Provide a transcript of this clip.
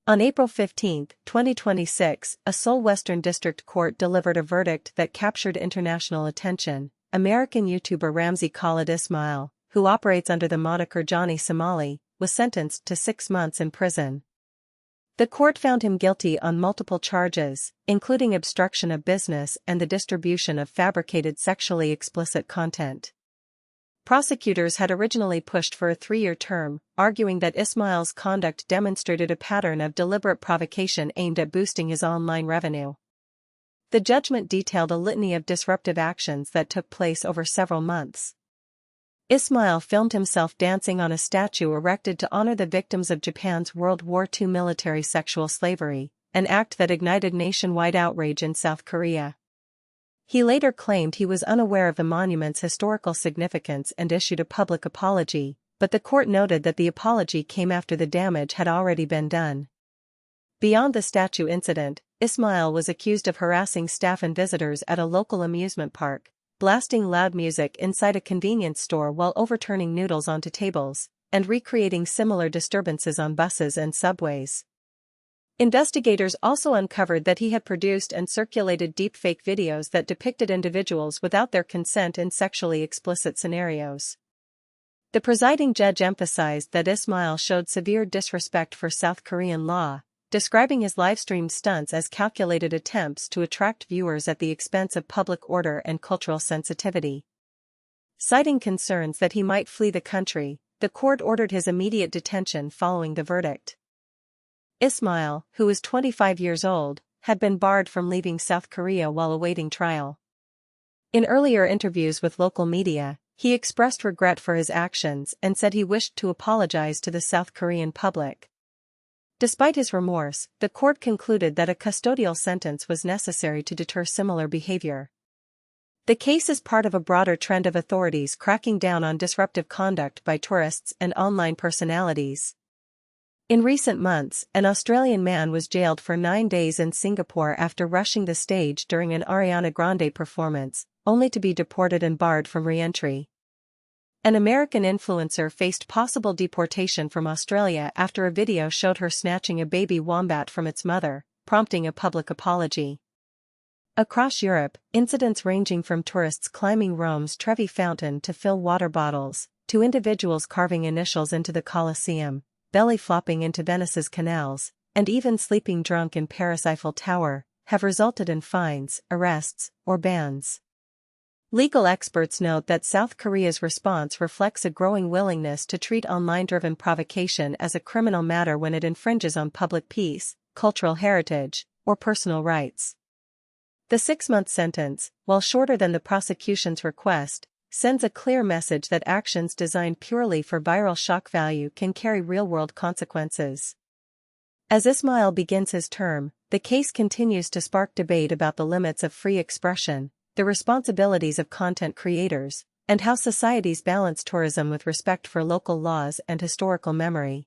On April 15, 2026, a Seoul Western District Court delivered a verdict that captured international attention. American YouTuber Ramsey Khalid Ismael, who operates under the moniker Johnny Somali, was sentenced to 6 months in prison. The court found him guilty on multiple charges, including obstruction of business and the distribution of fabricated sexually explicit content. Prosecutors had originally pushed for a 3-year term, arguing that Ismael's conduct demonstrated a pattern of deliberate provocation aimed at boosting his online revenue. The judgment detailed a litany of disruptive actions that took place over several months. Ismael filmed himself dancing on a statue erected to honor the victims of Japan's World War II military sexual slavery, an act that ignited nationwide outrage in South Korea. He later claimed he was unaware of the monument's historical significance and issued a public apology, but the court noted that the apology came after the damage had already been done. Beyond the statue incident, Ismael was accused of harassing staff and visitors at a local amusement park, blasting loud music inside a convenience store while overturning noodles onto tables, and recreating similar disturbances on buses and subways. Investigators also uncovered that he had produced and circulated deepfake videos that depicted individuals without their consent in sexually explicit scenarios. The presiding judge emphasized that Ismael showed severe disrespect for South Korean law, describing his live-streamed stunts as calculated attempts to attract viewers at the expense of public order and cultural sensitivity. Citing concerns that he might flee the country, the court ordered his immediate detention following the verdict. Ismael, who was 25 years old, had been barred from leaving South Korea while awaiting trial. In earlier interviews with local media, he expressed regret for his actions and said he wished to apologize to the South Korean public. Despite his remorse, the court concluded that a custodial sentence was necessary to deter similar behavior. The case is part of a broader trend of authorities cracking down on disruptive conduct by tourists and online personalities. In recent months, an Australian man was jailed for 9 days in Singapore after rushing the stage during an Ariana Grande performance, only to be deported and barred from re-entry. An American influencer faced possible deportation from Australia after a video showed her snatching a baby wombat from its mother, prompting a public apology. Across Europe, incidents ranging from tourists climbing Rome's Trevi fountain to fill water bottles, to individuals carving initials into the Colosseum, belly flopping into Venice's canals, and even sleeping drunk in Paris' Eiffel Tower, have resulted in fines, arrests, or bans. Legal experts note that South Korea's response reflects a growing willingness to treat online-driven provocation as a criminal matter when it infringes on public peace, cultural heritage, or personal rights. The 6-month sentence, while shorter than the prosecution's request, sends a clear message that actions designed purely for viral shock value can carry real-world consequences. As Ismael begins his term, the case continues to spark debate about the limits of free expression, the responsibilities of content creators, and how societies balance tourism with respect for local laws and historical memory.